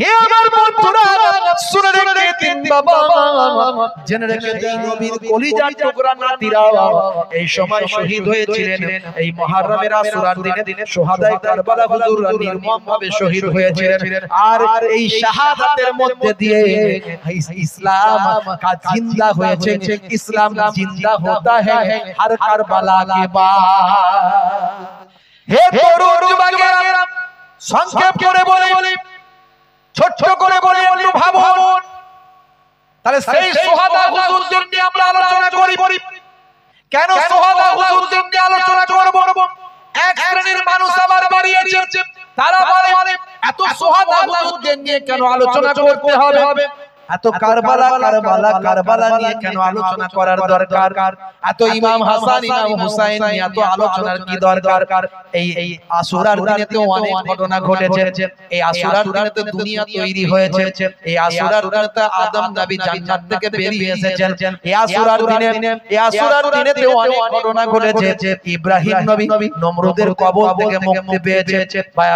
হে আমার বন্ধুরা শুনে রেখে দিন বাবা, জেনে রেখে দিন নবীর কলিজার টুকরা নাতিরা এই সময় শহীদ হয়েছিলেন। এই মুহররমের আশুরার দিনে শহাদায়ে কারবালা হুজুররা নির্মমভাবে শহীদ হয়েছিলেন। আর এই শাহাদাতের মধ্যে দিয়ে ইসলাম का जिंदा হয়েছে। ইসলাম जिंदा होता है हर কারবালা के बाद। হে তরুণ যুবকেরা, সংক্ষেপ করে বলি, ছোট করে বলি, একটু ভাবুন। তাহলে সেই শহাদা হুজুরদের নিয়ে আমরা আলোচনা করি। কেন শহাদা হুজুরদের নিয়ে আলোচনা করব? এক শ্রেণীর মানুষ আবার বাড়িয়েছে, তারা বলে এত শহাদা হুজুরদের নিয়ে কেন আলোচনা করতে হবে? এত কারবালা নিয়ে কেন আলোচনা করার দরকার? এত ইমাম হাসান ইমাম হুসাইন নিয়ে এত আলোচনার কি দরকার? এই আশুরার দিনে তো অনেক ঘটনা ঘটেছে। এই আশুরার দিনে তো দুনিয়া তৈরি হয়েছে। এই আশুরার দিনে তো আদম নবী জান্নাত থেকে বেরিয়ে এসেছেন। এই আশুরার দিনে তো অনেক ঘটনা ঘটেছে। ইব্রাহিম নবী নমরুদের কবল থেকে মুক্তি পেয়েছে।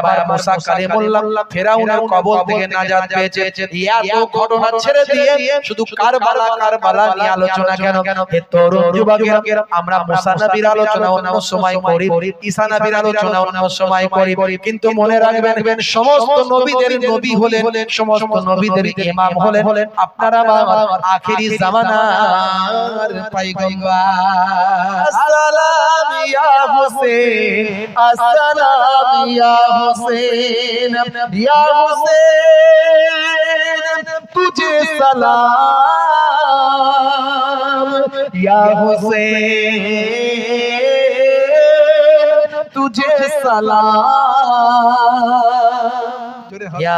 আবার মুসা কালিমুল্লাহ ফেরাউনের কবল থেকে নাজাত পেয়েছে। এত ঘটনা ছেড়ে দিয়ে শুধু কারবালা নিয়ে আলোচনা কেন? হে তরুণ যুবকেরা, আমরা মুসা নবীর আলোচনা অন্য সময় করি, ঈসা নবীর আলোচনা অন্য সময় করি, কিন্তু মনে রাখবেন সমস্ত নবীদের নবী হলেন, সমস্ত নবীদের ইমাম হলেন আপনারা আখেরি জামানার পয়গম্বর। আসসালাম ইয়া হুসেন, আসসালাম ইয়া হুসেন, ইয়া হুসেন तुझे सलाम, या हुसैन तुझे सलाम।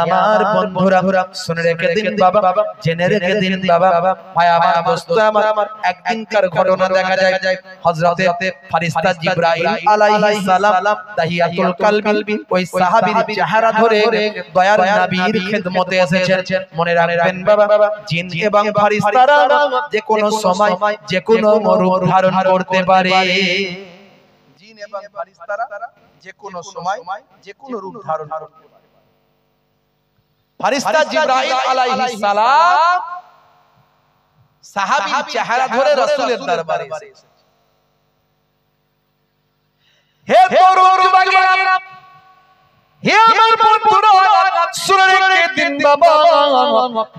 আমার বন্ধুরা শুনে রেখে দিন বাবা, জেনে রেখে দিন বাবা, ভাই আমার দোস্ত আমার, একদিনকার ঘটনা দেখা যায় হযরতে ফেরেশতা জিবরাইল আলাইহিস সালাম তাহিয়াতুল কলবি ওই সাহাবীর চেহারা ধরে দয়ার নবীর খিদমতে এসেছেন। মনে রাখবেন বাবা, জিন এবং ফেরেশতারা যে কোনো সময় যে কোনো রূপ ধারণ করতে পারে। জিন এবং ফেরেশতারা যে কোনো সময় যে কোনো রূপ ধারণ করতে পারে। ফেরেশতা জিবরাইল আলাইহিস সালাম সাহাবীর চেহারা ধরে রাসূলের দরবারে এসেছে। হে তরুণ যুবকেরা, হে আমার বন্ধুরা, শুনে রেখে দিন বাবা,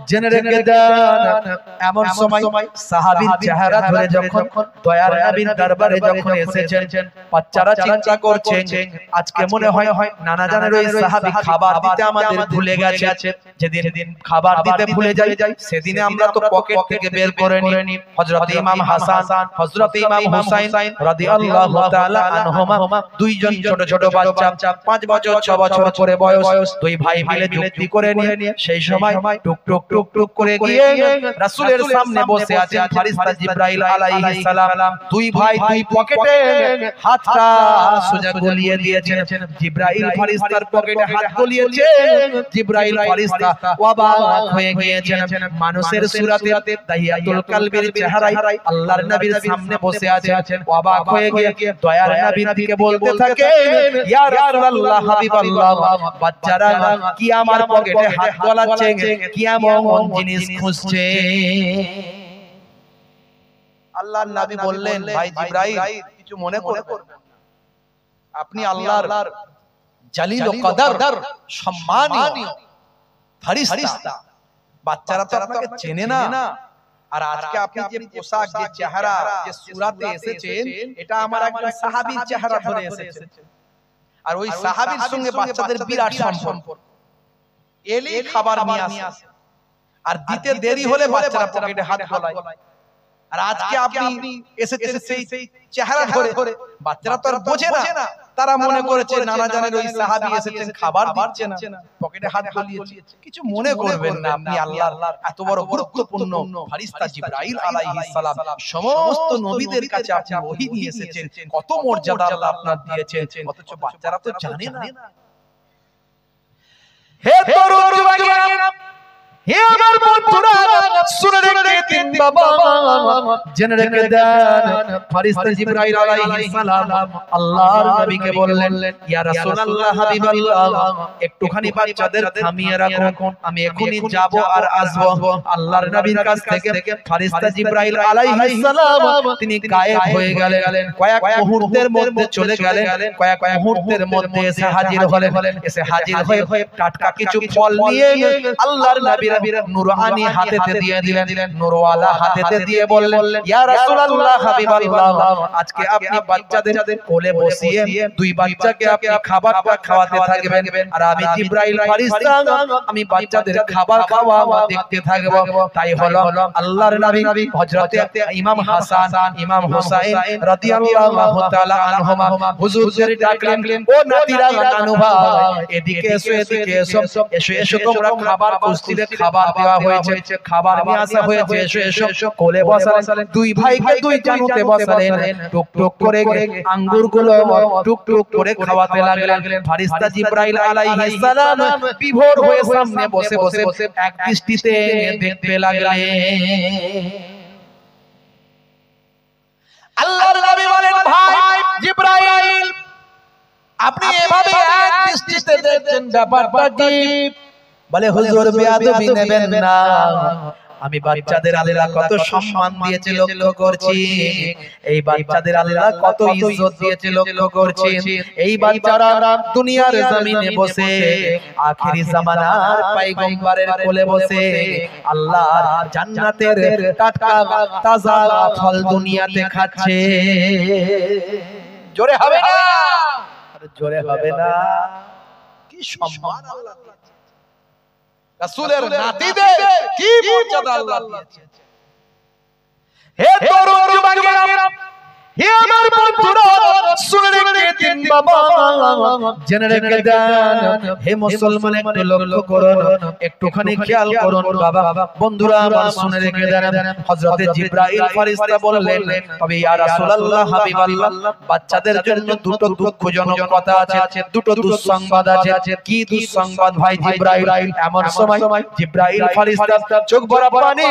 জেনে রেখে দেন এমন সময় সাহাবীর চেহারা ধরে যখন দয়ার নবীর দরবারে যখন এসেছেন, বাচ্চারা চিন্তা করছেন আজকে মনে হয় নানা জানের ওই সাহাবী খাবার দিতে আমাদের ভুলে গেছে। যেদিন খাবার দিতে ভুলে যাই সেদিনে আমরা তো পকেট থেকে বের করে নিই হযরত ইমাম হাসান হযরত ইমাম হুসাইন রাদিয়াল্লাহু তাআলা আনহুমা, দুইজন ছোট ছোট বাচ্চা, 5 বছর 6 বছর করে বয়স, দুই ভাই মিলে যুক্তি করে নিয়ে সেই সময় টুক টুক টুক টুক করে গিয়ে রাসূলের সামনে বসে আছেন ফেরেশতা জিবরাইল আলাইহিস সালাম। দুই ভাই দুই পকেটে হাতটা সোজা গলিয়ে দিয়েছেন। জিবরাইল ফেরেশতার পকেটে হাত গলিয়েছে। জিবরাইল ফেরেশতা অবাক হয়ে গিয়েছেন। মানুষের সূরাতে তাহিয়াতুল কলবির চেহারায় আল্লাহর নবীর সামনে বসে আছেন। অবাক হয়ে গিয়ে দয়ার নবীর দিকে বলতে থাকে, ইয়া রাসূলুল্লাহ হাবিবাল্লাহ, বাচ্চারা কি আমার পকেটে হাত গলাচ্ছে, কি এমন জিনিস খুঁজছে? আল্লাহর নবী বললেন, ভাই জিবরাইল কিছু মনে করবেন না, আপনি আল্লাহর জালিল ও কদর সম্মানীয় ফেরেশতা, বাচ্চারা তো আপনাকে চেনে না। আর আজকে আপনি যে পোশাক, যে চেহারা, যে সূরাতে এসেছেন, এটা আমার একজন সাহাবীর চেহারা ধরে এসেছেন। আর ওই সাহাবীর সঙ্গে বাচ্চাদের বিরাট সম্পর্ক। এলি খাবার নিয়ে আসে, আর দিতে দেরি হলে বাচ্চারা পকেটে হাত গলায়। আর আজকে আপনি এসেছেন সেই চেহারা ধরে, বাচ্চারা তো আর বোঝে না, তারা মনে করেছে নানা জানের ওই সাহাবী এসেছেন, খাবার দিচ্ছে না, পকেটে হাত গলিয়েছে। কিছু মনে করবেন না, আপনি আল্লাহর এত বড় গুরুত্বপূর্ণ ফেরেশতা জিবরাইল আলাইহিস সালাম, সমস্ত নবীদের কাছে আপনি ওহী নিয়ে এসেছেন। কত মর্যাদা আল্লাহ আপনার দিয়েছেন, অথচ বাচ্চারা তো জানে না। হে তরুণ যুবকেরা, হে আমার বন্ধুরা শুনে রেখে দিন বাবা, জেনে রেখে দেন। ফেরেশতা জিবরাইল আলাইহিস সালাম আল্লাহর নবীকে বললেন, ইয়া রাসূলুল্লাহ হাবিবাল্লাহ, একটুখানি বাচ্চাদের থামিয়ে রাখুন, আমি এখনি যাব আর আসব। আল্লাহর নবীর কাছ থেকে ফেরেশতা জিবরাইল আলাইহিস সালাম তিনি গায়েব হয়ে গেলেন। কয়েক মুহূর্তের মধ্যে চলে গেলেন, কয়েক মুহূর্তের মধ্যে এসে হাজির হলেন। এসে হাজির হয়ে টাটকা কিছু ফল নিয়ে আল্লাহর নবীর নূরানি হাতেতে দিয়ে দিলেন, নূরওয়ালা হাতেতে দিয়ে বললেন, ইয়া রাসূলুল্লাহ হাবিবাল্লাহ, আজকে আপনি বাচ্চাদের কোলে বসিয়ে দুই বাচ্চাকে আপনি খাবারটা খাওয়াতে থাকবেন, আর আমি জিবরাইল ফেরেশতা আমি বাচ্চাদের খাবার খাওয়া দেখতে থাকব। তাই হলো আল্লাহর নবী হযরত ইমাম হাসান ইমাম হুসাইন রাদিয়াল্লাহু তাআলা আনহুমা হুজুরদের ডাকলেন, ও নাতিরা নানু ভাই এদিকে এসো, এদিকে এসো, এসো এসো, তোমরা খাবার কুস্তিতে খাবার দেওয়া হয়েছে, খাবার নিয়ে আসা হয়েছে, এসো এসো। কোলে বসালেন, দুই ভাইকে দুই জানুতে বসালেন, টুক টুক করে আঙ্গুরগুলো টুক টুক করে খাওয়াতে লাগলেন। ফেরেশতা জিবরাইল আলাইহিস সালাম বিভোর হয়ে সামনে বসে বসে এক দৃষ্টিতে দেখতে লাগলেন। আল্লাহর নবী বলেন, ভাই জিবরাইল, আপনি এভাবে এক দৃষ্টিতে দেখছেন, ব্যাপারটা কি? বলে, হুজুর বেয়াদবি নেবেন না, আমি বাচ্চাদের আল্লাহ কত সম্মান দিয়েছে লক্ষ্য করছি, এই বাচ্চাদের আল্লাহ কত ইজ্জত দিয়েছে লক্ষ্য করছি। এই বাচ্চারা দুনিয়ার জমিনে বসে আখেরি জামানার পয়গম্বরের কোলে বসে আল্লাহর জান্নাতের টাটকা তাজা ফল দুনিয়াতে খাচ্ছে। জোরে হবে না? আরে জোরে হবে না? কি সম্মান আল্লাহ দিয়েছে, রাসূলের নাতিদের কি মর্যাদা আল্লাহ দিয়েছে। হে তরুণ যুবকেরা, হে আমার বন্ধুরা, শুনে রেখে দিন বাবা, জেনে রেখে দেন। হে মুসলমান, একটু লক্ষ্য করুন, একটুখানি খেয়াল করুন বাবা বন্ধুরা আমার, শুনে রেখে দেন। হযরতে জিবরাইল ফেরেশতা বললেন, তবে ইয়া রাসূলুল্লাহ হাবিবাল্লাহ, বাচ্চাদের জন্য দুটো দুঃখজনক কথা আছে, দুটো দুঃসংবাদ আছে। কি দুঃসংবাদ ভাই জিবরাইল? এমন সময় জিবরাইল ফেরেশতা চোখ ভরা পানি,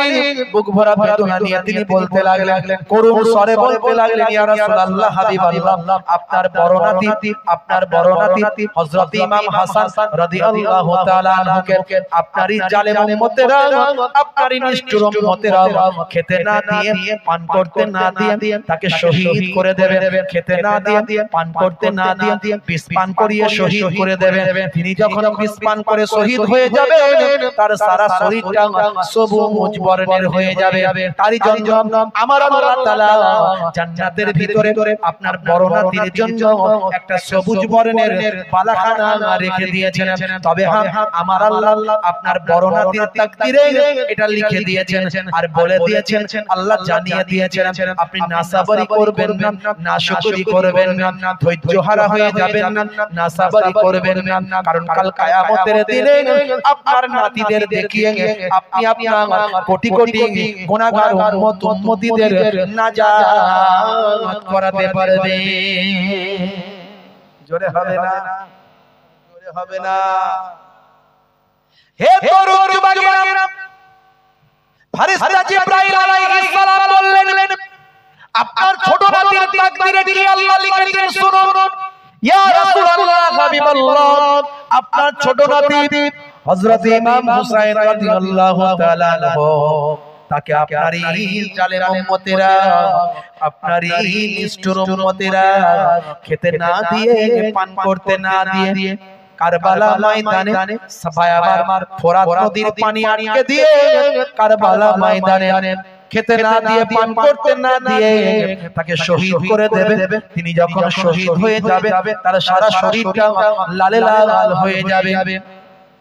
বুক ভরা বেদনা নিয়ে তিনি বলতে লাগলেন, করুণ স্বরে বলতে লাগলেন, ইয়া রাসূলুল্লাহ হাবিবাল্লাহ, আপনার বড় নাতি হযরত ইমাম হাসান রাদিয়াল্লাহু তাআলা আনহুকে আপনারই জালেম উম্মতেরা, আপনারই নিষ্ঠুর উম্মতেরা খেতে না দিয়ে, পান করতে না দিয়ে তাকে শহীদ করে দেবে। খেতে না দিয়ে, পান করতে না দিয়ে বিষ পান করিয়ে শহীদ করে দেবে। তিনি যখন বিষ পান করে শহীদ হয়ে যাবে, তার সারা শরীরটা সবুজ বর্ণের হয়ে যাবে। তারই জন্য আমার আল্লাহ তাআলা জান্নাতের ভিতরে আপনার বড় নাতির জন্য একটা সবুজ বর্ণের বালাখানা রেখে দিয়েছেন। তবে হ্যাঁ, আমার আল্লাহ আপনার বড় নাতির তাকদীরে এটা লিখে দিয়েছেন আর বলে দিয়েছেন, আল্লাহ জানিয়ে দিয়েছেন, আপনি নাসাবারি করবেন না, নাশুকরি করবেন না, ধৈর্যহারা হয়ে যাবেন না, নাসাবারি করবেন না, কারণ কাল কিয়ামতের দিনে আপনার নাতিদের দেখিয়ে আপনি আপনার কোটি কোটি গুনাহগার উম্মতিদের নাজাত করাতে পারবে। জোরে হবে না? জোরে হবে না? হে তরুণ যুবকেরা, ফেরেশতা জিবরাইল আলাইহিস সালাম বললেন, আপনার ছোট নাতির তাকদীরে কি আল্লাহ লিখেছেন শুনুন। ইয়া রাসূলুল্লাহ হাবিবাল্লাহ, আপনার ছোট নাতি হযরত ইমাম হুসাইন রাদিয়াল্লাহু তাআলা আনহু, তাকে আপনারই জালেম উম্মতেরা, আপনারই নিষ্ঠুর উম্মতেরা খেতে না দিয়ে, পান করতে না দিয়ে কারবালা ময়দানে সাফায়াবার ফোরাত নদীর পানি আটকে দিয়ে কারবালা ময়দানে খেতে না দিয়ে, পান করতে না দিয়ে তাকে শহীদ করে দেবে। তিনি যখন শহীদ হয়ে যাবে, তার সারা শরীরটা লালে লাল হয়ে যাবে।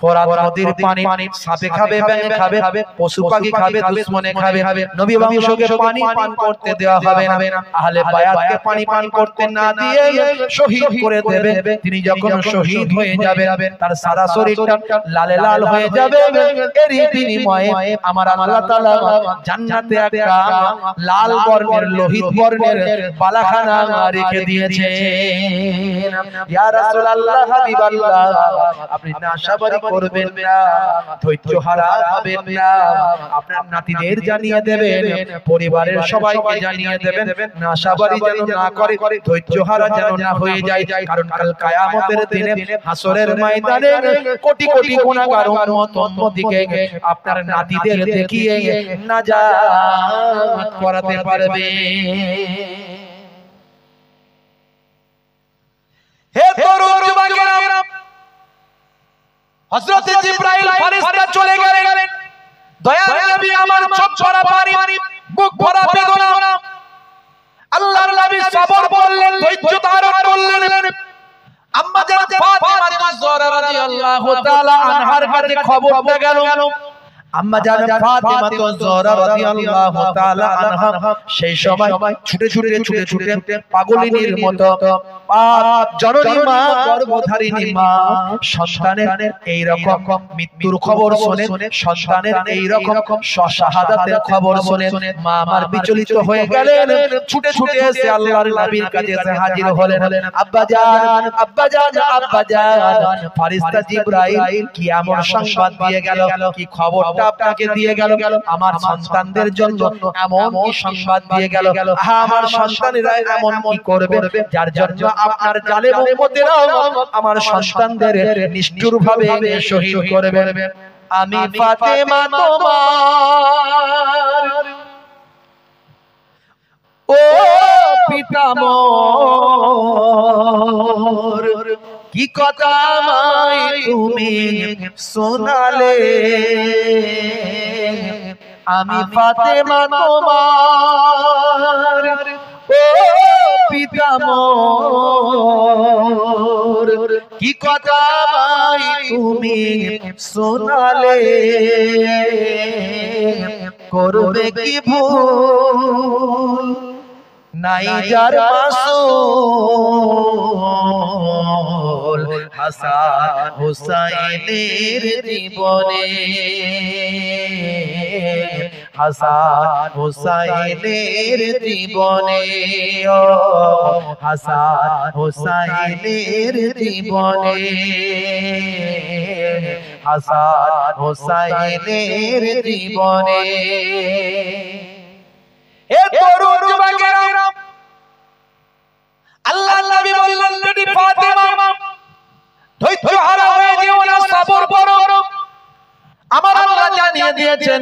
ফোরাত নদীর পানি সাপে খাবে, ব্যাঙে খাবে, পশু পাখি খাবে, দুশমনে খাবে, নবী বংশকে পানি পান করতে দেওয়া হবে না। আহলে বায়াতকে পানি পান করতে না দিয়ে শহীদ করে দেবে। তিনি যখন শহীদ হয়ে যাবে, তার সারা শরীরটা লালে লাল হয়ে যাবে। এরই বিনিময়ে আমার আল্লাহ তাআলা জান্নাতে একটা লাল বর্ণের, লোহিত বর্ণের বালাখানা রেখে দিয়েছেন। ইয়া রাসূলুল্লাহ হাবিবাল্লাহ, আপনি নাশাবারি করবেন না, ধৈর্য হারা হবেন না। আপনার নাতিদের জানিয়ে দেবেন, পরিবারের সবাইকে জানিয়ে দেবেন, নাশাবারি যেন না করে, ধৈর্য হারা যেন না হয়ে যায়। কারণ কাল কিয়ামতের দিনে হাসরের ময়দানে কোটি কোটি গুনাহগার উম্মত উম্মতিকে আপনার নাতিদের দেখিয়ে নাজাত করাতে পারবে। হে তরুণ যুবকেরা, হযরত জিবরাইল ফেরেশতা চলে গেলেন। দয়ার নবী আমার চোখ ভরা পানি, বুক ভরা বেদনা, আল্লাহর নবী সবর করলেন, ধৈর্য ধারণ করলেন। আম্মা জান ফাতিমা তুজ-জোহরা রাদিয়াল্লাহু তাআলা আনহার কাছে খবরটা গেল। আম্মা জান ফাতিমা তুজ-জোহরা রাদিয়াল্লাহু তাআলা আনহা সেই সময় ছুটে ছুটে পাগলিনীর মতো জননী মা, গর্ভধারিণী মা সন্তানের এই রকম মৃত্যুর খবর শুনে, সন্তানের এই রকম শাহাদাতের খবর শুনে মা আমার বিচলিত হয়ে গেলেন। ছুটে এসে আল্লাহর নবীর কাছে এসে হাজির হলেন। আব্বা জান, আব্বা জান, আব্বা জান, ফেরেশতা জিবরাইল কি এমন সংবাদ দিয়ে গেল, কি খবরটা আপনাকে দিয়ে গেল? আমার সন্তানদের জন্য এমন কি সংবাদ দিয়ে গেল? আমার সন্তানেরা এমন কি করবে যার জন্য আপনার জালেম উম্মতেরা আমার সন্তানদের নিষ্ঠুরভাবে শহীদ করবে? আমি ফাতেমা তোমার ও পিতামহ, কি কথা আমায় তুমি শোনালে? আমি ফাতেমা তোমার ও পিতামহ, কি কথা আমায় তুমি শোনালে? করবে কি ভুল নাই যার মাসুল হাসান হুসাইনের জীবনে, হাসান হুসাইনের জীবনে, ও হাসান হুসাইনের জীবনে, হাসান হুসাইনের জীবনে। এ তরুণ যুবকেরা, আল্লাহর নবী বললেন, বেটি ফাতেমা ধৈর্য হারা হয়ে যেও না, সবর করো। আমার আল্লাহ জানিয়ে দিয়েছেন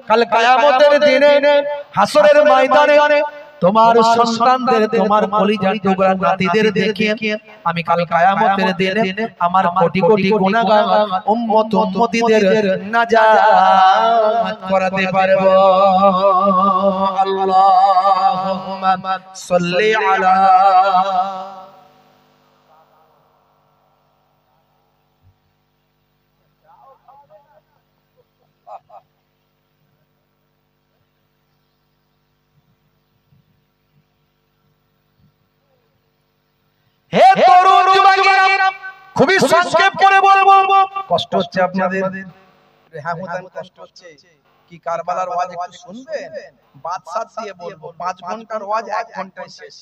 কাল কিয়ামতের দিনে হাসরের ময়দানে তোমার সন্তানদের, তোমার কলিজার টুকরা নাতিদের দেখিয়ে আমি কাল কিয়ামতের দিনে আমার কোটি কোটি গুনাহগার উম্মত উম্মতিদের নাজাত করাতে পারবো। আল্লাহুম্মা সাল্লি আলা হে তরুণ যুবকেরা, খুবই সংক্ষেপ করে বলবো। কষ্ট হচ্ছে আপনাদের? হ্যাঁ হুদান কষ্ট হচ্ছে। কি কারবালার ওয়াজ একটু শুনবেন? বাদশাহ দিয়ে বলবো 5 ঘন্টার ওয়াজ 1 ঘন্টায় শেষ,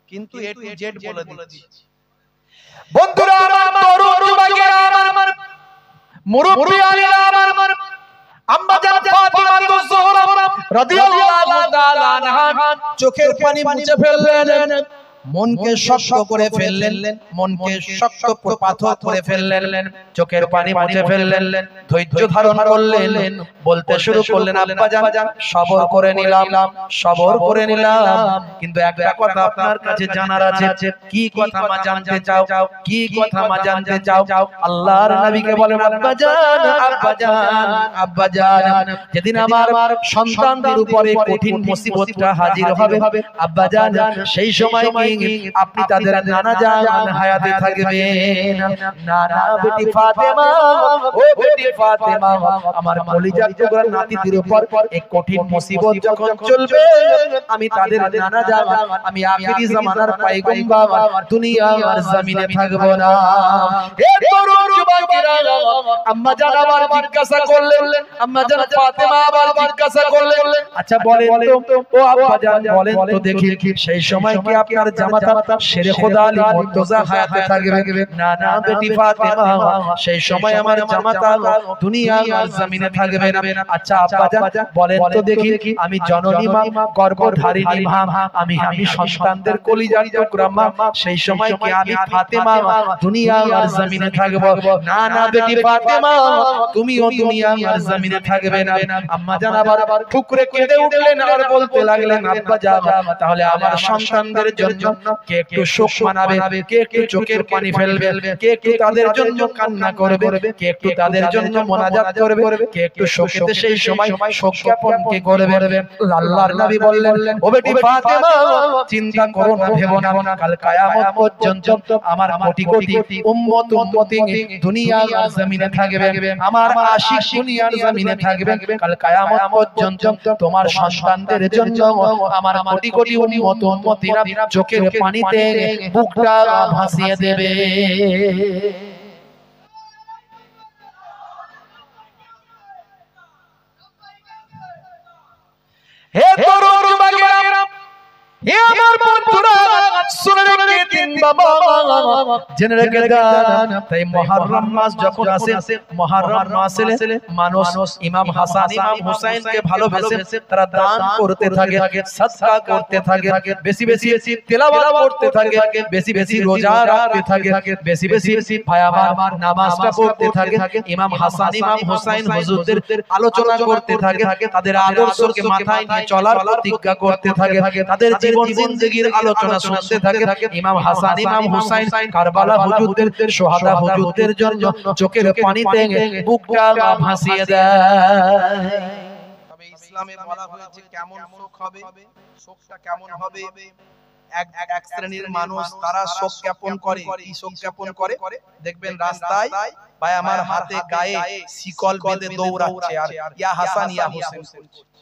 কিন্তু এ টু জেড বলে দিচ্ছি। বন্ধুরা আমার, তরুণ যুবকেরা আমার, মুরব্বি আলীরা আমার, আম্মা জান ফাতিমা তুজ-জোহরা রাদিয়াল্লাহু তাআলা আনহা চোখের পানি মুছে ফেললেন, মনকে শক্ত করে ফেললেন, মনকে শক্ত করে পাথর করে ফেললেন, চোখের পানি মুছে ফেললেন, ধৈর্য ধারণ করলেন, বলতে শুরু করলেন, আব্বা জান সবর করে নিলাম, সবর করে নিলাম, কিন্তু একটা কথা আপনার কাছে জানার আছে। কি কথা মা জানতে চাও? কি কথা মা জানতে চাও? আল্লাহর নবীকে বলেন, আব্বা জান, আব্বা জান, আব্বা জান, যেদিন আমার সন্তানদের উপরে কঠিন মুসিবতটা হাজির হবে আব্বা জান, সেই সময় আপনি তাদের নানা জান হায়াতে থাকবেন। নানা বেটি ফাতেমা, ও বেটি ফাতেমা, আমার কলিজার টুকরা নাতিদের উপর এই কঠিন মুসিবত যখন চলবে, আমি তাদের নানা জান, আমি আখিরি জামানার পয়গম্বর দুনিয়ার জমিনে থাকব না। এ তরুণ যুবকেরা, আম্মা জান আবার জিজ্ঞাসা করলেন, আম্মা জান ফাতেমা আবার জিজ্ঞাসা করলেন, আচ্ছা বলেন তো ও আব্বা জান বলেন তো দেখি সেই সময় কি আপনার জামাতা শেরে খোদা আলী মুর্তজা হায়াতে থাকবে? না না বেটি ফাতেমা, সেই সময় আমার জামাতা দুনিয়া আর জমিনে থাকবে না। আচ্ছা আব্বা জান বলেন তো দেখি আমি জননী মা, গর্ভধারিণী মা, আমি সন্তানদের কলিজার টুকরা মা, সেই সময় কি আমি ফাতেমা দুনিয়া আর জমিনে থাকব? না না বেটি ফাতেমা, তুমিও দুনিয়া আর জমিনে থাকবে না। আম্মা জান আবার ঠুকরে কেঁদে উঠলেন আর বলতে লাগলেন, আব্বা জান তাহলে আমার সন্তানদের জন্য কে একটু শোক মানাবে, কে একটু চোখের পানি ফেলবে, কে একটু তাদের জন্য কান্না করবে, কে একটু তাদের জন্য মোনাজাত করবে, কে একটু শোকেতে সেই সময় শোক জ্ঞাপন কে করবে? আল্লাহর নবী বললেন, ও বেটি ফাতেমা চিন্তা করো না, ভেবো না, কাল কিয়ামত পর্যন্ত আমার কোটি কোটি উম্মত উম্মতি দুনিয়ার জমিনে থাকবে, আমার আশিক দুনিয়ার জমিনে থাকবে। কাল কিয়ামত পর্যন্ত তোমার সন্তানদের জন্য আমার কোটি কোটি উম্মত উম্মতিরা চোখের পানিতে বুকটা ভাসিয়ে দেবে। হে তরুণ যুবকেরা, হে আমার বন্ধুরা, শুনে রেখে দিন বাবা, জেনে রেখে দেন। তাই মুহররম মাস যখন আসে, মুহররম মাসে মানুষ ইমাম হাসান ইমাম হুসাইনকে ভালোবেসে তারা দান করতে থাকে, সাদকা করতে থাকে, বেশি বেশি তেলাওয়াত করতে থাকে, বেশি বেশি রোজা রাখতে থাকে, বেশি বেশি ভাই আমার নামাজটা পড়তে থাকে, ইমাম হাসান ইমাম হুসাইন হুজুরদের আলোচনা করতে থাকে, তাদের আদর্শকে মাথায় নিয়ে চলার প্রতিজ্ঞা করতে থাকে, তাদের জীবন জিন্দেগীর আলোচনা শুনতে থাকে। ইমাম হাসান ইমাম হুসাইন কারবালা হুজুরদের শহাদা হুজুরদের জন্য চোখের পানিতে বুকটা ভাসিয়ে দেয়। তবে ইসলামে বলা হয়েছে কেমন শোক হবে, শোকটা কেমন হবে। এক শ্রেণীর মানুষ তারা শোক জ্ঞাপন করে, কি শোক জ্ঞাপন করে? দেখবেন রাস্তায় ভাই আমার হাতে গায়ে শিকল বেঁধে দৌড়াচ্ছে আর ইয়া হাসান ইয়া হুসাইন করছে।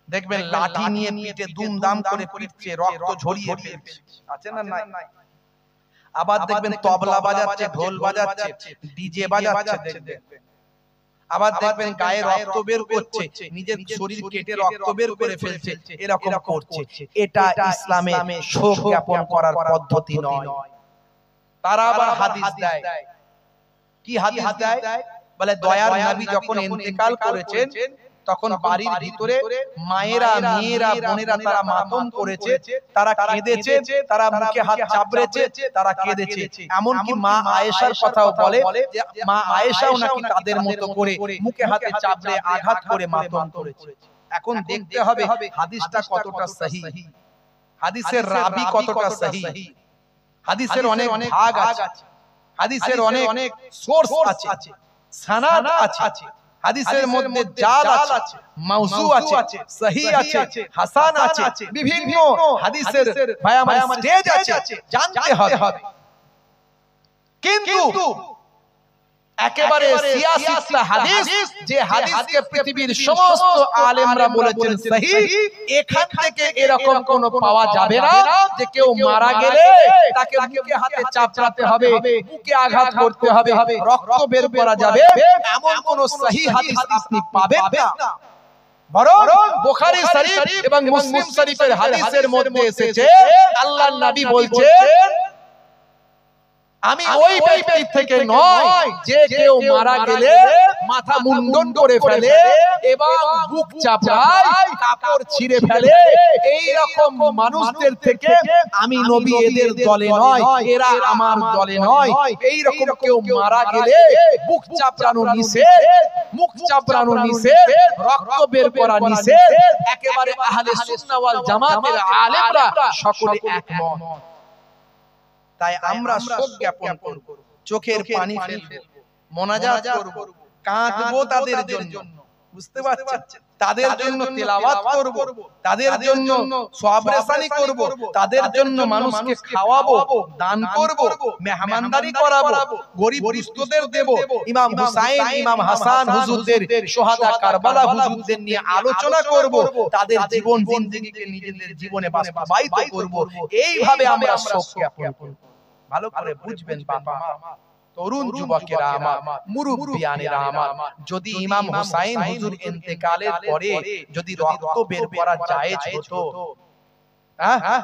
দেখবেন লাঠি নিয়ে পিঠে দুমদাম করে পিটছে, রক্ত ঝরিয়ে ফেলছে, আছে না নাই? আবার দেখবেন তবলা বাজাচ্ছে, ঢোল বাজাচ্ছে, ডিজে বাজাচ্ছে, দেখবেন। আবার দেখবেন গায়ে রক্ত বের করছে, নিজের শরীর কেটে রক্ত বের করে ফেলছে, এরকম করছে। এটা ইসলামে শোক জ্ঞাপন করার পদ্ধতি নয়। তারা আবার হাদিস দেয়, কি হাদিস দেয়? বলে দয়ার নবী যখন ইন্তেকাল করেছেন তখন বাড়ির ভিতরে মায়েরা, মেয়েরা, বোনেরা তারা মাতম করেছে, তারা কেঁদেছে, তারা মুখে হাত চাপড়েছে, তারা কেঁদেছে। এমনকি মা আয়েশার কথাও বলে যে মা আয়েশাও নাকি তাদের মতো করে মুখে হাতে চাপড়ে আঘাত করে মাতম করেছে। এখন দেখতে হবে হাদিসটা কতটা সহিহ, হাদিসের রাবি কতটা সহিহ, হাদিসের অনেক ভাগ আছে, হাদিসের অনেক সোর্স আছে, সনদ আছে, হাদিসের মধ্যে জাল আছে, মাউযু আছে, সহিহ আছে, হাসান আছে, বিভিন্ন হাদিসের ভাই আমার স্টেজ আছে, জানতে হবে। কিন্তু একেবারে সিয়াসিস্তা হাদিস, যে হাদিসকে পৃথিবীর সমস্ত আলেমরা বলেছেন সহিহ, এখান থেকে এরকম কোন পাওয়া যাবে না যে কেউ মারা গেলে তাকে মুখে হাতে চাপড়াতে হবে, বুকে আঘাত করতে হবে, রক্ত বের করা যাবে, এমন কোন সহিহ হাদিস আপনি পাবেন না। বরং বুখারী শরীফ এবং মুসলিম শরীফের হাদিসের মধ্যে এসেছে আল্লাহর নবী বলছেন, আমি ওই ব্যক্তি থেকে নয় যে কেউ মারা গেলে মাথা মুন্ডন করে ফেলে এবং বুক চাপড়ায়, কাপড় ছিঁড়ে ফেলে, এই রকম মানুষদের থেকে আমি নবী এদের দলে নয়, এরা আমার দলে নয়। এই রকম কেউ মারা গেলে বুক চাপড়ানো নিষেধ, মুখ চাপড়ানো নিষেধ, রক্ত বের করা নিষেধ। একেবারে আহলে সুন্নাহ ওয়াল জামাতের আলেমরা সকলে একমত। তাই আমরা শোক জ্ঞাপন করব, চোখের পানি ফেলব, মোনাজাত করব, কাঁদবো তাদের জন্য, বুঝতে পারছেন? তাদের জন্য তেলাওয়াত করব, তাদের জন্য সওয়াব-রেসানি করব, তাদের জন্য মানুষকে খাওয়াবো, দান করব, মেহমানদারি করাবো, গরিব দুস্থদের দেব। ইমাম হুসাইন ইমাম হাসান হুজুরদের, শহাদা কারবালা হুজুরদের নিয়ে আলোচনা করব, তাদের জীবন জিন্দেগিকে নিজেদের জীবনে বাস্তবায়িত করব। এইভাবে আমরা শোক জ্ঞাপন করব। ভালো করে বুঝবেন বাবা মা, তরুণ যুবকেরা আমার, মুরব্বিয়ানেরা আমার, যদি ইমাম হুসাইন হুজুর ইন্তেকালের পরে যদি রক্ত বের করা জায়েজ হতো,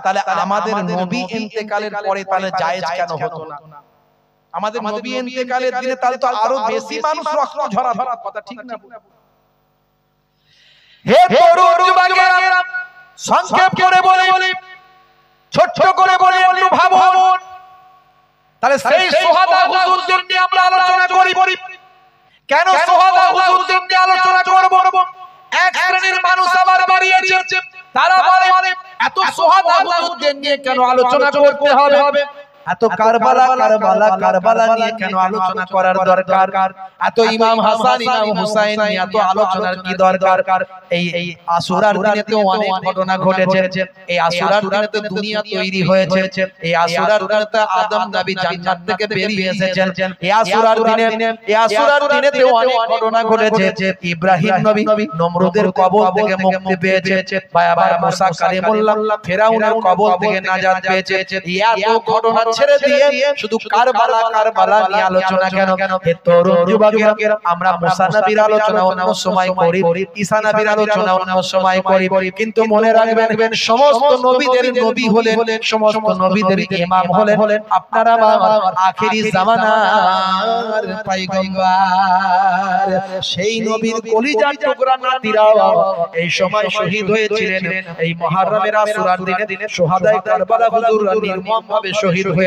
তাহলে আমাদের নবী ইন্তেকালের পরে তাহলে জায়েজ কেন হতো না? আমাদের নবী ইন্তেকালের দিনে তাহলে তো আরো বেশি মানুষ রক্ত ঝরাতো, কথা ঠিক না? হে তরুণ যুবকেরা, সংক্ষেপ করে বলি, ছোট করে বলি, একটু ভাবুন। তাহলে সেই সোহাদা হুজুরদের নিয়ে আমরা আলোচনা করি। কেন সোহাদা হুজুরদের নিয়ে আলোচনা করব? এক শ্রেণীর মানুষ আবার বেরিয়েছে, তারা বলে এত সোহাদা হুজুরদের নিয়ে কেন আলোচনা করতে হবে? এত কারবালা নিয়ে কেন আলোচনা করার দরকার? এত ইমাম হাসান ইমাম হুসাইন নিয়ে এত আলোচনার কি দরকার? এই আশুরার দিনে তো অনেক ঘটনা ঘটেছে। এই আশুরার দিনে তো দুনিয়া তৈরি হয়েছে। এই আশুরার দিনে তো আদম নবী জান্নাত থেকে বেরিয়ে এসেছেন। এই আশুরার দিনে তো অনেক ঘটনা ঘটেছে। ইব্রাহিম নবী নমরুদের কবল থেকে মুক্তি পেয়েছে, আবার মুসা কালিমুল্লাহ ফেরাউনের কবল থেকে নাজাত পেয়েছে। এত ঘটনা ছেড়ে দিয়ে শুধু কারবালা নিয়ে আলোচনা কেন? হে তরুণ যুবকেরা, আমরা মুসা নবীর আলোচনা অন্য সময় করি, ঈসা নবীর আলোচনা অন্য সময় করি, কিন্তু মনে রাখবেন সমস্ত নবীদের নবী হলেন, সমস্ত নবীদের ইমাম হলেন আপনারা আমার আখেরি জামানার পয়গম্বর। সেই নবীর কলিজার টুকরা নাতিরা এই সময় শহীদ হয়েছিলেন। এই মুহররমের আশুরার দিনে শোহাদায়ে কারবালা হুজুররা নির্মমভাবে শহীদ হয়েছিলেন।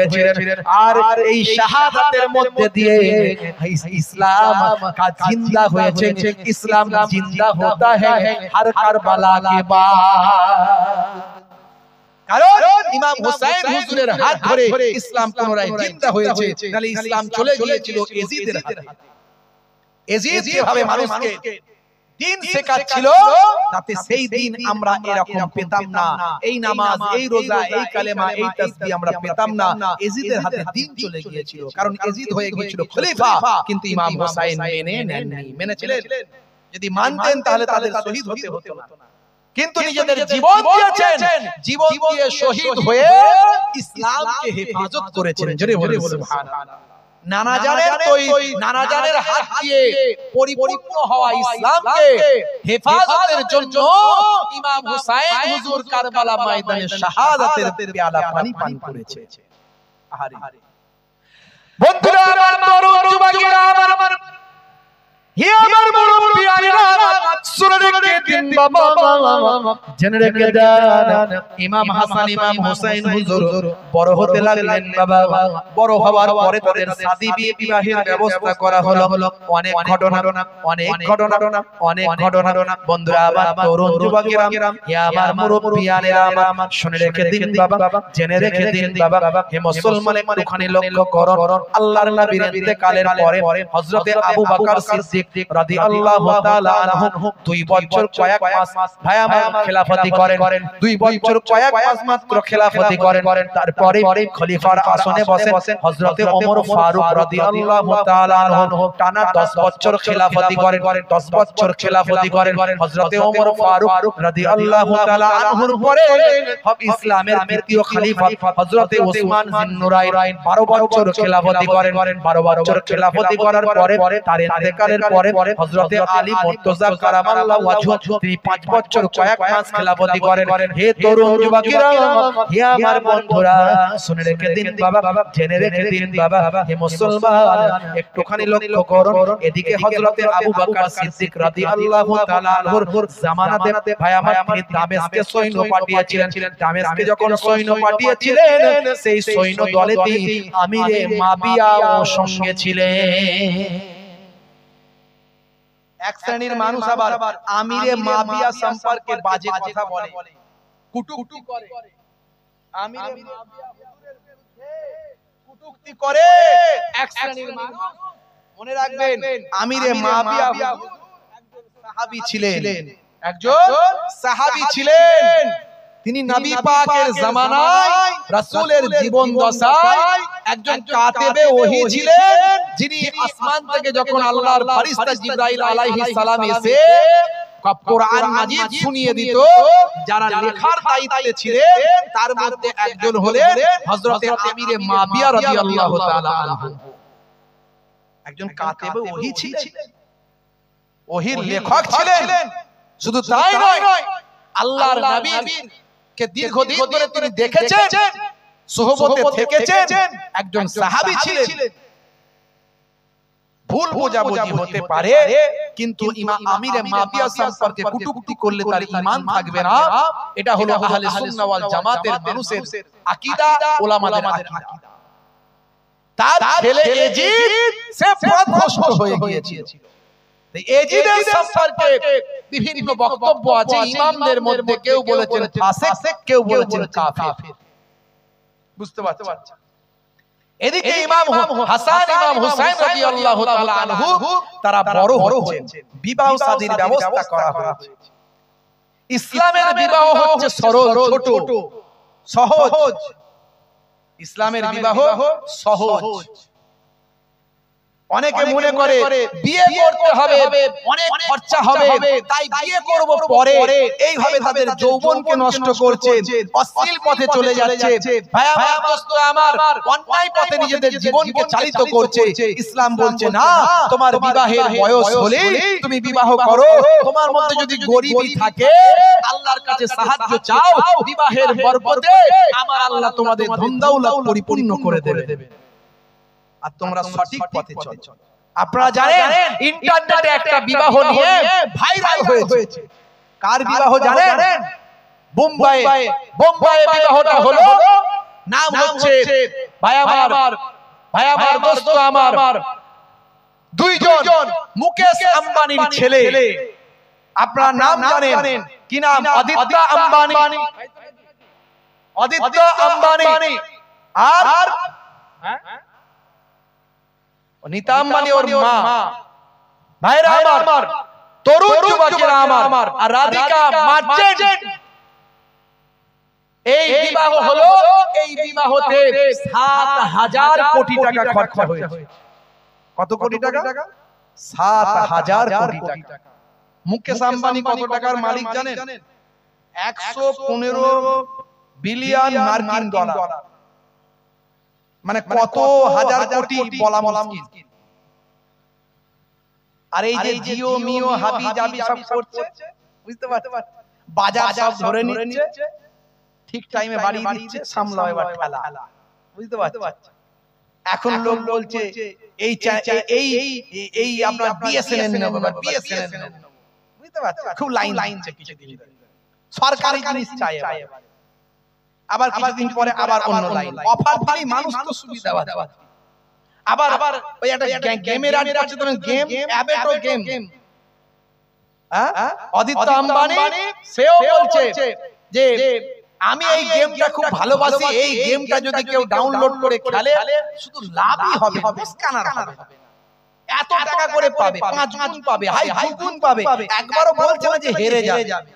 আর এই শাহাদাতের মধ্যে দিয়ে ইসলাম का जिंदा হয়েছে। ইসলাম जिंदा होता है हर কারবালা के बाद। কারণ ইমাম হুসাইন হুজুরের হাত ধরে ইসলাম পুনরায় জিন্দা হয়েছে। তাহলে ইসলাম চলে গিয়েছিল ইয়াজিদের হাতে। ইয়াজিদ যেভাবে মানুষকে দিন শেখাচ্ছিল, তাতে সেই দিন আমরা এরকম পেতাম না। এই নামাজ, এই রোজা, এই কালেমা, এই তাসবিহ আমরা পেতাম না। ইয়াজিদের হাতে দিন চলে গিয়েছিল, কারণ ইয়াজিদ হয়ে গিয়েছিল খলিফা, কিন্তু ইমাম হুসাইন মেনে নেননি। মেনেছিলেন? যদি মানতেন তাহলে তাদের শহীদ হতে হতো না, কিন্তু নিজেদের জীবন দিয়েছেন। জীবন দিয়ে শহীদ হয়ে ইসলামকে হেফাজত করেছেন। জোরে বলুন সুবহানাল্লাহ। নানাজানের হাত দিয়ে পরিপূর্ণ হওয়া ইসলামকে হেফাজতের জন্য ইমাম হুসাইন হুজুর কারবালা ময়দানে শাহাদাতের পেয়ালা পানি পান করেছে। আহারে বন্ধুরা আমার, তরুণ যুবকেরা আমার, হে আমার মুরব্বিয়ানেরা, শুনে রেখে দিন বাবা, জেনে রেখে দেন। ইমাম হাসান ইমাম হুসাইন হুজুর বড় হতে লাগলেন। বাবা বড় হওয়ার পরে তাদের শাদী বিবাহের ব্যবস্থা করা হলো। অনেক ঘটনা বন্ধুরা আমার, তরুণ যুবকেরা, হে আমার মুরব্বিয়ানেরা আমার, শুনে রেখে দিন বাবা, জেনে রেখে দিন বাবা। হে মুসলমান, একটুখানি লক্ষ্য করুন। আল্লাহর নবীর ইন্তেকালের পরে হযরতে আবু বকর সিদ্দিক রাদিয়াল্লাহু তাআলা আনহু 2 বছর কয়েক মাস ভাই আমার খেলাফতি করেন। 2 বছর কয়েক মাস মাত্র খেলাফতি করেন। তারপরে খলিফার আসনে বসেন হযরতে ওমর ফারুক রাদিয়াল্লাহু তাআলা আনহু। টানা 10 বছর খেলাফতি করেন। 10 বছর খেলাফতি করেন হযরতে ওমর ফারুক রাদিয়াল্লাহু তাআলা আনহুর পরে ইসলামের দ্বিতীয় খলিফা হযরতে ওসমান জিন্নুরাইন 12 বছর খেলাফতি করেন। 12 বছর খেলাফতি করার পরে তার ইন্তেকালের পরে হযরতে আলী মুর্তজা কারামাল্লাহু ওয়াজহু তিনি 5 বছর কয়েক মাস খেলাফতি করেন। হে তরুণ যুবকেরা, হে আমার বন্ধুরা, শুনে রেখে দিন বাবা, জেনে রেখে দিন বাবা। হে মুসলমান, একটুখানি লক্ষ্য করুন। এদিকে হযরতে আবু বকর সিদ্দিক রাদিয়াল্লাহু তাআলা আনহুর জামানাতে ভাই আমার তিনি দামেস্কে সৈন্য পাঠিয়েছিলেন। দামেস্কে যখন সৈন্য পাঠিয়েছিলেন, সেই সৈন্য দলেতে আমিরে মাবিয়াও সঙ্গে ছিলেন। এক শ্রেণীর মানুষ আবার আমিরে মাবিয়া সম্পর্কে বাজে কথা বলে, কটূক্তি করে। আমিরে মাবিয়া হুজুরের বিরুদ্ধে কটূক্তি করে এক শ্রেণীর মানুষ। মনে রাখবেন, আমিরে মাবিয়া হুজুর একজন সাহাবী ছিলেন। তিনি নবী পাকের জামানায় রাসূলের জীবন দশায় একজন কাতেবে ওহী ছিলেন, যিনি আসমান থেকে যখন আল্লাহর ফেরেশতা জিবরাইল আলাইহিস সালাম এসে কোরআন মাজিদ শুনিয়ে দিত, যারা লেখার দায়িত্বে ছিলেন তার মধ্যে একজন হলেন হযরতে আমিরে মাবিয়া রাদিয়াল্লাহু তাআলা আনহু। একজন কাতেবে ওহী ছিলেন, ওহীর লেখক ছিলেন। শুধু তাই নয়, আল্লাহর নবীকে দীর্ঘদিন ধরে তিনি দেখেছেন, সোহবতে থেকেছেন, একজন সাহাবী ছিলেন। ভুল বোঝাবুঝি হতে পারে, কিন্তু ইমাম আমিরে মাবিয়া সম্পর্কে কটূক্তি করলে তার ঈমান থাকবে না। এটা হলো আহলে সুন্নাহ ওয়াল জামাতের মানুষের আকীদা, উলামাদের আকীদা। তার ছেলে এজিদ সে পথভ্রষ্ট হয়ে গিয়েছিল। এজিদের সম্পর্কে বিভিন্ন বক্তব্য আছে ইমামদের মধ্যে। কেউ বলেছেন ফাসিক, কেউ বলেছেন কাফির। বুঝতে পারছেন? এদিকে ইমাম হাসান, ইমাম হুসাইন রাদিয়াল্লাহু তাআলা আনহু তারা বড় হচ্ছেন, বিবাহ শাদীর ব্যবস্থা করা হয়েছে। ইসলামের বিবাহ হচ্ছে সরল, ছোট, সহজ। ইসলামের বিবাহ সহজ। অনেকে মনে করে বিয়ে করতে হবে, অনেক খরচা হবে, তাই বিয়ে করব পরে, এইভাবে তাদের যৌবনকে নষ্ট করছে, অশ্লীল পথে চলে যাচ্ছে। ভাই আমার, দোস্ত আমার, অন্যায় পথে নিজেদের জীবনকে চালিত করছে। ইসলাম বলছে না, তোমার বিবাহের বয়স হলে তুমি বিবাহ করো। তোমার মধ্যে যদি গরিবই থাকে, আল্লাহর কাছে সাহায্য চাও, বিবাহের বরকতে আমার আল্লাহ তোমাদের ধন দৌলত পরিপূর্ণ করে দেবে। আর তোমরা সঠিক পথে চলো। আপনারা জানেন ইন্টারনেটে একটা বিবাহ নিয়ে ভাইরাল হয়েছে। কার বিবাহ জানেন? বোম্বাইয়ে বিবাহটা হলো। নাম হচ্ছে ভাই আমার, দোস্ত আমার, দুইজন মুকেশ আম্বানির ছেলে। আপনারা নাম জানেন কি নাম? আদিত্য আম্বানি আর নীতা আম্বানি ওর মা। ভাইরা আমার, তরুণ যুবকেরা আমার, আর রাধিকা মার্চেন্ট, এই বিবাহ হলো। এই বিবাহতে ৭,০০০ কোটি টাকা খরচা হয়েছে। কত কোটি টাকা? ৭,০০০ কোটি টাকা। মুকেশ আম্বানি কত টাকার মালিক জানেন? ১১৫ বিলিয়ন মার্কিন ডলার। মানে কত হাজার কোটি বলা মুশকিল। আর এই যে জিও মিও হাবি জাবি সব করছে, বুঝতে পারছেন? বাজার সব ধরে নিচ্ছে, ঠিক টাইমে বাড়ি দিচ্ছে, সামলাও এবার ঠেলা। বুঝতে পারছেন? এখন লোক বলছে এই আপনার বিএসএনএল নেব, বিএসএনএল নেব। বুঝতে পারছেন? খুব লাইন কিছু দিন সরকারি জিনিস চাই, আবার কিছুদিন পরে আবার অন্য লাইন অফার দিলেই মানুষ তো সুবিধা পাচ্ছে। আবার ওই একটা গেমের আগে আছে, ধরেন গেম, অ্যাবেটো গেম। আদিত্য আম্বানি সেও বলছে যে আমি এই গেমটা খুব ভালোবাসি, এই গেমটা যদি কেউ ডাউনলোড করে খেলে শুধু লাভই হবে, লোকসান হবে না। এত টাকা করে পাবে, ৫ গুণ পাবে, হাই ২ গুণ পাবে। একবারও বলছে না যে হেরে যাবে।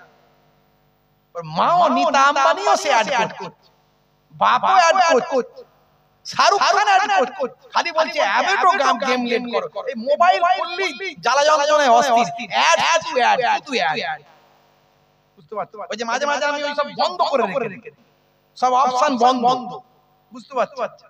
মাও নীতা আম্বানিও সে অ্যাড করছে, বাপও অ্যাড করছে, শাহরুখ খান অ্যাড করছে। খালি বলছে অ্যাবেটো গেম লেট করো। এই মোবাইল খুললেই জ্বালা যন্ত্রণায় অস্থির। অ্যাড শুধু অ্যাড। বুঝতে পারছো? ওই যে মাঝে মাঝে আমি ওই সব বন্ধ করে রেখে, সব অপশন বন্ধ। বুঝতে পারছো?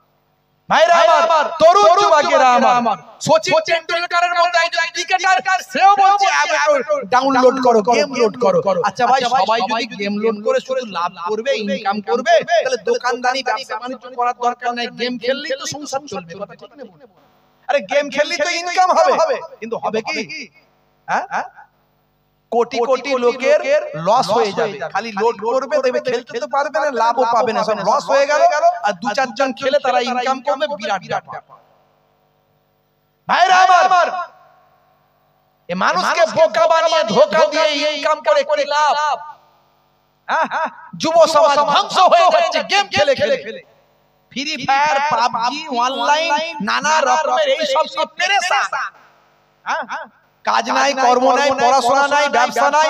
ভাইরা আমার, তরুণ যুবকেরা আমার, সচিন টেন্ডুলকারের মতো একজন ক্রিকেটার, সেও বলছে অ্যাবেটো ডাউনলোড করো, গেম লোড করো। আচ্ছা ভাই, সবাই যদি গেম লোড করে শুধু লাভ করবে, ইনকাম করবে, তাহলে দোকানদারি ব্যবসা বাণিজ্য করার দরকার নাই। গেম খেললেই তো সংসার চলবে, কথা ঠিক না? আরে গেম খেললেই তো ইনকাম হবে, কিন্তু হবে কি? হ্যাঁ, কোটি কোটি লোকের লস হয়ে যাবে। খালি লোড করবে, দেখবে খেলতে তো পারবে না, লাভও পাবে না, সব লস হয়ে গেল। আর ২-৪ জন খেলে তারা ইনকাম করবে বিরাট ব্যাপার। ভাইরা আমার, এই মানুষকে বোকা বানিয়ে ধোঁকা দিয়ে ইনকাম করে কি লাভ? যুব সমাজ ধ্বংস হয়ে যাচ্ছে গেম খেলে খেলে। ফ্রি ফায়ার, পাবজি, অনলাইন নানা রকমের এই সব পেরেশান। কাজ নাই, কর্ম নাই, পড়াশোনা নাই, ব্যবসা নাই।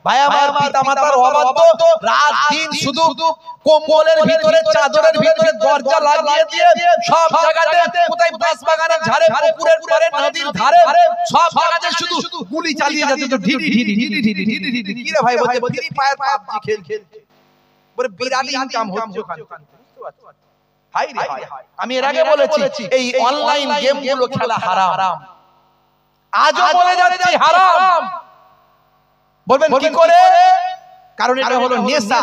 ভাই আমার, পিতামাতার অবাধ্য, রাত দিন শুধু কম্বলের ভিতরে, চাদরের ভিতরে দরজা লাগিয়ে দিয়ে সব জায়গাতে, কোথায় বাস বাগানের ধারে, পুকুরের পাড়ে, নদীর ধারে, সব জায়গাতে শুধু গুলি চালিয়ে যাচ্ছে। তো ঢিডি কি রে ভাই? বলছে ফ্রি ফায়ার, পাবজি খেলছে, বলে বিরাট ইনকাম হচ্ছে ওখানে। হাই রে হাই, আমি এর আগে বলেছি এই অনলাইন গেমগুলো খেলা হারাম, আজও বলে যাচ্ছি হারাম। বলবেন কি করে? কারণ এটা হলো নেশা।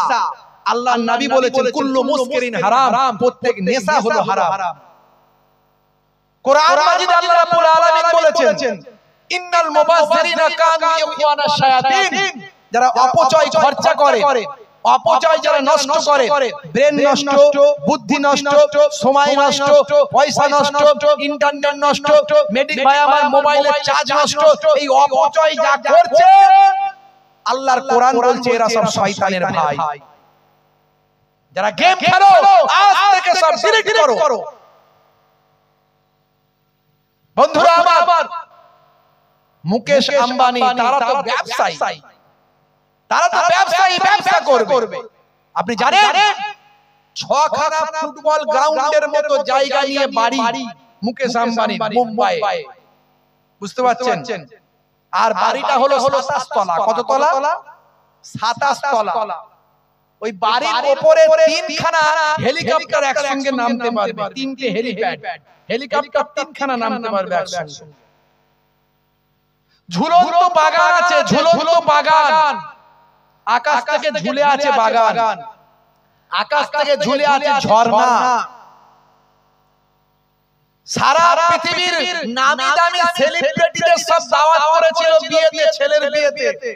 আল্লাহর নবী বলেছেন কুল্লু মুসকিরিন হারাম, প্রত্যেক নেশা হলো হারাম। কোরআন মাজিদে আল্লাহ রাব্বুল আলামিন বলেছেন ইন্নাল মুবাযযিরিনা কানু ইখওয়ানাশ শায়াতিন, যারা অপচয় খরচা করে, অপচয় যারা নষ্ট করে, ব্রেন নষ্ট, বুদ্ধি নষ্ট, সময় নষ্ট, পয়সা নষ্ট, ইন্টারনেট নষ্ট, মেডিক ভাই আমার মোবাইলের চার্জ নষ্ট, এই অপচয় যা করছে আল্লাহর কোরআন বলছে এরা সব শয়তানের ভাই। যারা গেম খেলো আজ থেকে সব ডিলিট করো। বন্ধুরা আমার, মুকেশ আম্বানি তারা তো ব্যবসায়ী, ব্যবসা করবে। আপনি জানেন 6 খানা ফুটবল গ্রাউন্ডের মতো জায়গা নিয়ে বাড়ি মুকেশ আম্বানি মুম্বাই, বুঝতে পারছেন? আর বাড়িটা হলো 27 তলা। কত তলা? 27 তলা। ওই বাড়ির উপরে 3 খানা হেলিকপ্টার একসঙ্গে নামতে পারবে, 3টে হেলিপ্যাড, হেলিকপ্টার 3 খানা নামতে পারবে একসঙ্গে। ঝুলন্ত বাগান আছে, ঝুলন্ত বাগান, আকাশ থেকে ঝুলে আছে বাগান, আকাশ থেকে ঝুলে আছে ঝর্ণা। সারা পৃথিবীর নামি দামি সেলিব্রিটিদের সব দাওয়াত করেছিল বিয়েতে, ছেলের বিয়েতে।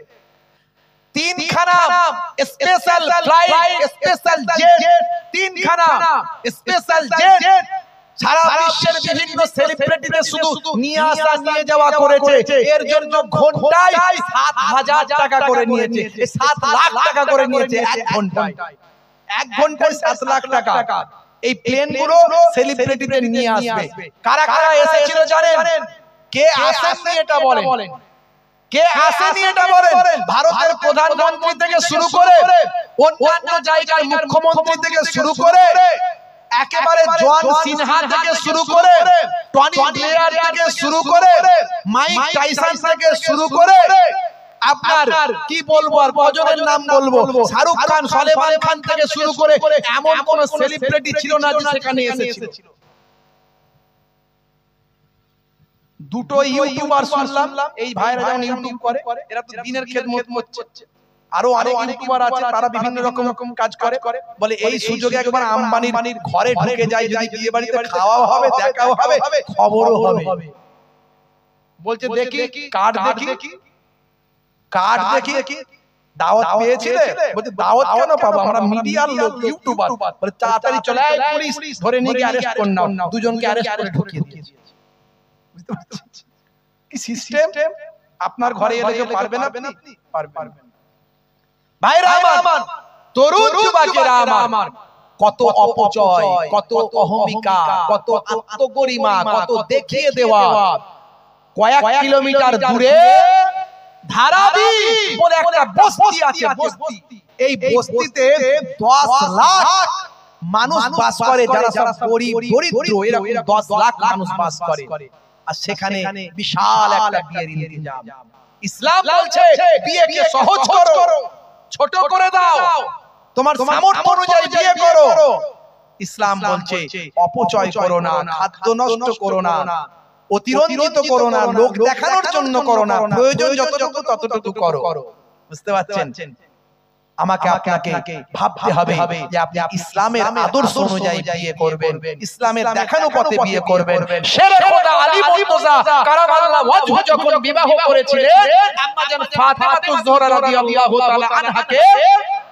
3 খানা স্পেশাল ফ্লাইট, স্পেশাল জেট, 3 খানা স্পেশাল জেট সারা বিশ্বের বিভিন্ন সেলিব্রিটিদের শুধু নিয়ে আসা নিয়ে যাওয়া করেছে। এর জন্য ঘন্টায় 7,000 টাকা করে নিয়েছে, 7 লাখ টাকা করে নিয়েছে এক ঘন্টায়। 1 ঘন্টায় 7 লাখ টাকা। এই প্লেনগুলো সেলিব্রিটিদের নিয়ে আসবে। কারা কারা এসেছিল জানেন? কে আসেননি এটা বলেন? কে আসেনি এটা বলেন? ভারতের প্রধানমন্ত্রী থেকে শুরু করে অন্যান্য জায়গার মুখ্যমন্ত্রী থেকে শুরু করে একেবারে জন সিনহা থেকে শুরু করে টনি ব্লেয়ার থেকে শুরু করে মাইক টাইসন থেকে শুরু করে আপনার কি বলবো আর কজনের নাম বলবো, শাহরুখ খান, সলেমান খান থেকে শুরু করে এমন কোন সেলিব্রিটি ছিল না যে সেখানে এসেছিল। দুটো ইউটিউবার শুনলাম, এই ভাইরা যেমন ইউটিউব করে, এরা তো দিনের খেদমত করছে। আরো অনেক ইউটিউবার আছে, তারা বিভিন্ন রকম কাজ করে। বলে এই সুযোগে একবার আম্বানির ঘরে ঢুকে যায়, যদি বিয়ে বাড়িতে খাওয়াও হবে, দেখাও হবে, খবরও হবে। বলছে দেখি কার্ড, দেখি দাওয়াত পেয়েছিলে? বলছে দাওয়াত কেন পাবো, আমরা মিডিয়ার লোক, ইউটিউবার। বলে তাড়াতাড়ি চলে আয়, পুলিশ ধরে নিয়ে গিয়ে অ্যারেস্ট করে নাও। দুজনকে অ্যারেস্ট করে ঢুকিয়ে দিয়েছে। বুঝতে পারছেন কি সিস্টেম? আপনার ঘরে এলে কেউ পারবে না, আপনি পারবেন। ভাইরা আমার, তরুণ যুবকেরা আমার, কত অপচয়, কত অহমিকা, কত আত্মগরিমা, কত দেখিয়ে দেওয়া। কয়েক কিলোমিটার দূরে ধারাবি বলে একটা বস্তি আছে, বস্তি। এই বস্তিতে 10 লাখ মানুষ বাস করে, যারা সব গরিব দরিদ্র, এরকম 10 লাখ মানুষ বাস করে। আর সেখানে বিশাল একটা বিয়ের ইন্তজাম। ইসলাম বলছে বিয়েকে সহজ করো, ছোট করে দাও, তোমার সামর্থ্য অনুযায়ী বিয়ে করো। ইসলাম বলছে অপচয় করো না, খাদ্য নষ্ট করো না, অতিরঞ্জিত করো না, লোক দেখানোর জন্য করো না, প্রয়োজন যতটুকু ততটুকু করো। বুঝতে পারছেন? আমাকে আপনাকে ভাবতে হবে যে আপনি ইসলামের আদর্শ অনুযায়ী বিয়ে করবেন, ইসলামের দেখানো পথে বিয়ে করবেন। শেরে খোদা আলী মুর্তজা কারামাল্লাহু ওয়াজহু যখন বিবাহ করেছিলেন আম্মা জান ফাতিমাতুজ জোহরা রাদিয়াল্লাহু তাআলা আনহাকে,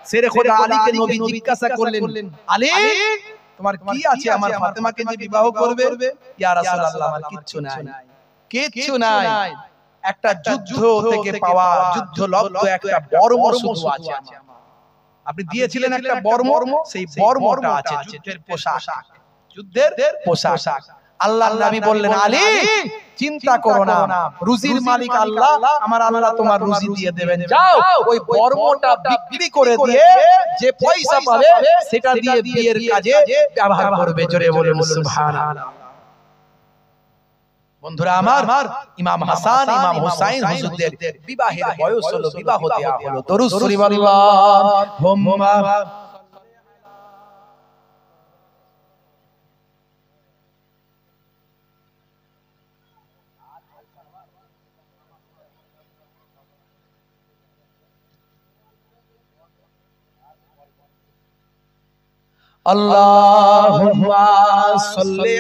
শেরে খোদা আলীকে নবী জিজ্ঞাসা করলেন, আলী তোমার কি আছে আমার ফাতেমাকে যে বিবাহ করবে? ইয়া রাসূলুল্লাহ আমার কিচ্ছু নাই, কিচ্ছু নাই। একটা যুদ্ধ থেকে পাওয়া, যুদ্ধ লব্ধ একটা বর্ম শুধু আছে। আপনি দিয়েছিলেন একটা বর্ম, সেই বর্মটা আছে, যুদ্ধের পোশাক, যুদ্ধের পোশাক। আল্লাহর নবী বললেন, আলী চিন্তা করো না, রুজির মালিক আল্লাহ, আমার আল্লাহ তোমার রুজি দিয়ে দেবেন। যাও ওই বর্মটা বিক্রি করে দিয়ে যে পয়সা পাবে সেটা দিয়ে বিয়ের কাজে ব্যবহার করবে। জোরে বলুন সুবহানাল্লাহ। বন্ধুরা আমার, ইমাম হাসান, ইমাম হুসাইন হুজুরদের বিবাহের বয়স হলো, বিবাহ দেয়া হলো। দরুদ শরীফ আল্লাহুম্মা আল্লাহুম্মা সাল্লি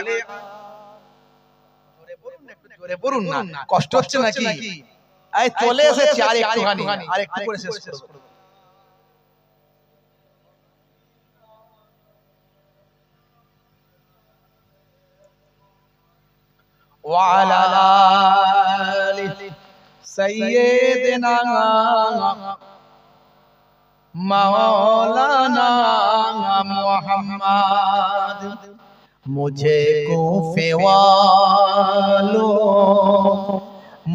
জোরে বলুন না, কষ্ট হচ্ছে নাকি? এই চলে এসেছে আর একটুখানি, আর একটু করে শেষ করব। وعلى آل سيدنا मौलाना मोहम्मद। मुझे कूफे वालों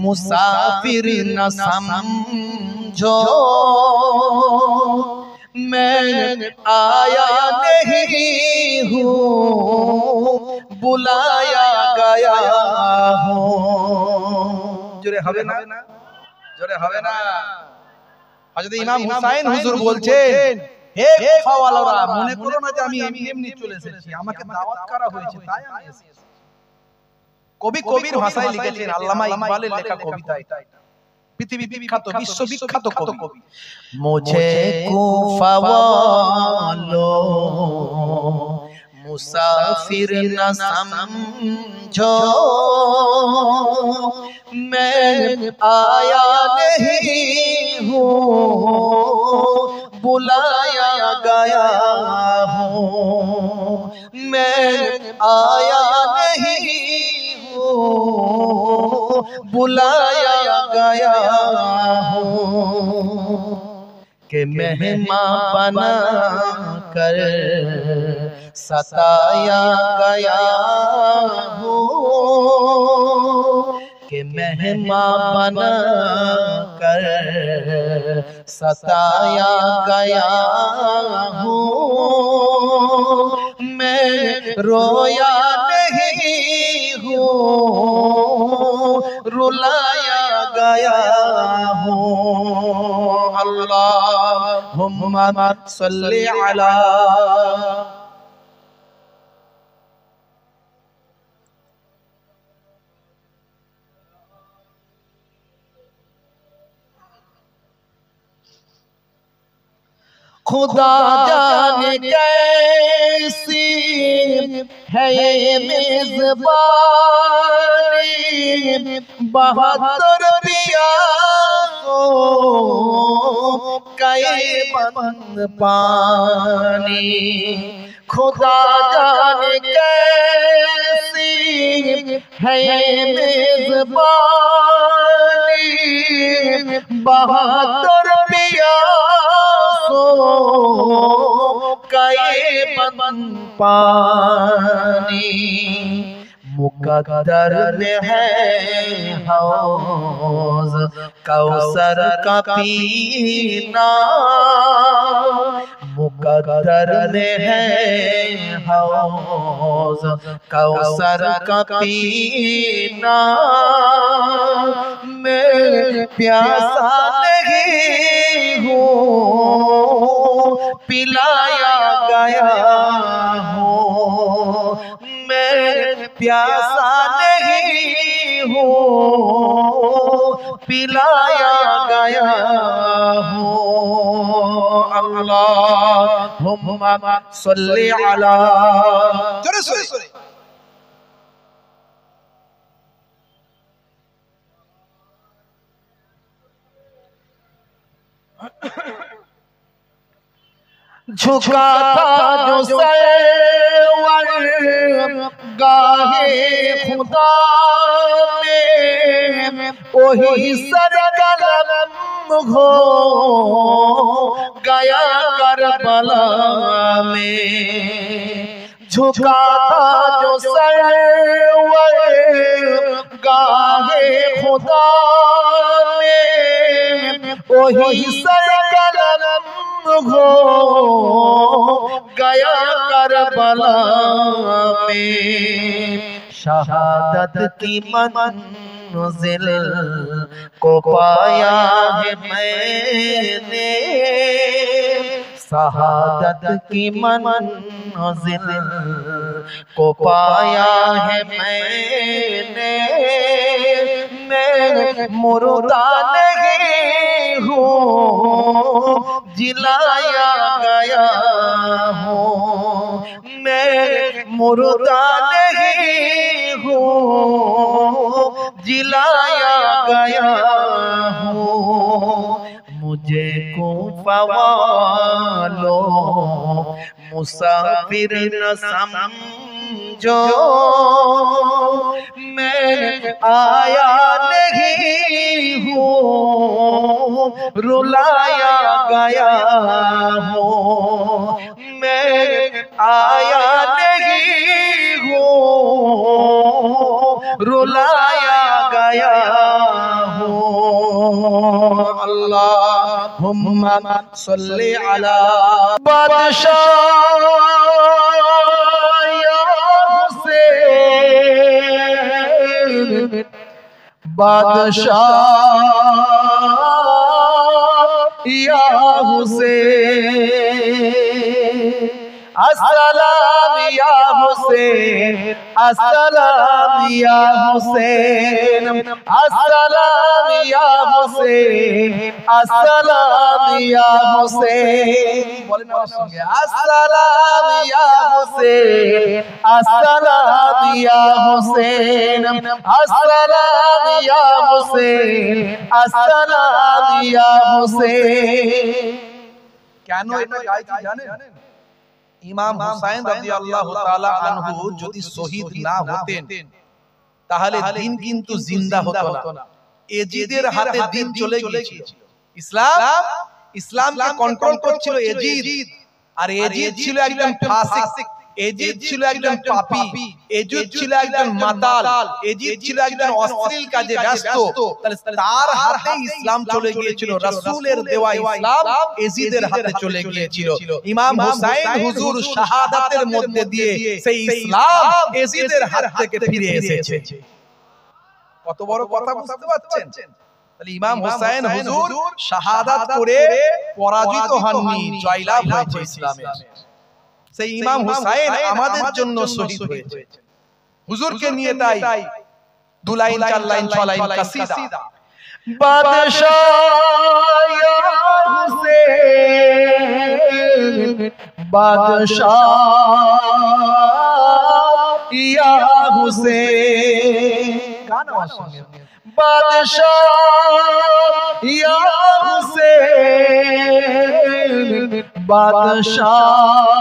मुसाफिर न समझो, मैं आया नहीं हूँ बुलाया गया हूँ। जोरे हवे ना, जोरे हवे ना। হযরত ইমাম হুসাইন হুজুর বলছেন, হে কুফাওয়ালারা, মনে করো না যে আমি এমনি চলে এসেছি, আমাকে দাওয়াত করা হয়েছে তাই আমি এসেছি। কবি কবির ভাষায় লিখেছেন, আল্লামা ইকবালের লেখা কবিতা এটা, পৃথিবী বিখ্যাত, বিশ্ববিখ্যাত কবি। মুঝে কুফাওয়ালো मुसाफिर न समझो, मैं आया नहीं हूँ बुलाया गया हूँ, मैं आया नहीं हूँ बुलाया गया हूँ, कि मेहमान बना कर सताया गया हूँ, कि मेहमान बना कर सताया गया हूँ, मैं रोया नहीं हूँ रुलाया गया हूँ। अल्लाहुम्मा सल्ली अला खुदा जाने कैसी है ये मेज़बानी, बहादुर पियासों का ये बंद पानी। खुदा जाने कैसी है ये मेज़बानी, बहादुर का ये बंद पानी। मुकद्दर में है हौज़ कौसर का पीना, मुकद्दर में है हौज़ कौसर का पीना, मैं प्यासा नहीं हूँ पिलाया गया हूँ, मैं प्यासा नहीं हूँ पिलाया गया हूँ। अल्लाहुम्मा सल्ली अला, जोरे जोरे झुका था जो सरवर गाहे खुदा में, वही सर कलम हो गया करबला में। झुका था जो सरवर गाहे खुदा में, वही सर कलम हो गया करबला में। शहादत की मंजिल को पाया है मैंने, शहादत की मंजिल को पाया है मैंने, मैं मुर्दा नहीं हूँ जिलाया गया हूँ, मुर्दा नहीं हूँ, जिलाया गया हूँ। मुझे कूफा वालो मुसाफिर न समझो, मैं आया नहीं हूँ, रुलाया गया हूँ। मैं आया नहीं हूँ, रुलाया गया हूँ। अल्लाहुम्मा सल्ली अला बादशाह या हुसैन, बादशाह या हुसैन। अस्सलाम या हुसैन, अस्सलाम या हुसैन, अस्सलाम या हुसैन, अस्सलाम या हुसैन। बोले ना सुनिए, अस्सलाम या हुसैन, अस्सलाम या हुसैन, अस्सलाम या हुसैन, अस्सलाम या हुसैन। কেন এটা গাইছি জানেন? ইমাম হুসাইন রাদিয়াল্লাহু তাআলা আনহু যদি শহীদ না হতেন তাহলে দিন কিন্তু জিন্দা হতো না। এজিদের হাতে দিন চলে গিয়েছিল। ইসলামকে কন্ট্রোল করছিল এজিদ, আর এজিদ ছিল একজন ফাসিক, এজিদ ছিল একজন পাপী, এজিদ ছিল একজন মাতাল, এজিদ ছিল একজন অশ্লীল কাজে ব্যস্ত। তাহলে তার হাতে ইসলাম চলে গিয়েছিল, রাসূলের দেওয়া ইসলাম এজিদের হাতে চলে গিয়েছিল। ইমাম হুসাইন হুজুর শাহাদাতের মধ্যে দিয়ে সেই ইসলাম এজিদের হাত থেকে ফিরে এসেছে। কত বড় কথা বুঝতে পারছেন? তাহলে ইমাম হুসাইন হুজুর শাহাদাত করে পরাজিত হননি, জয়লাভ হয়েছে ইসলামে। সেই ইমাম হুসাইন আমাদের জন্য শহীদ হয়েছে। হুজুরকে নিয়ে তাই 2 লাইন 4 লাইন 6 লাইন কাসিদা। বাদশাহ ইয়া হুসেন, বাদশাহ ইয়া হুসেন। গান আমার সঙ্গে। বাদশাহ ইয়া হুসেন, বাদশাহ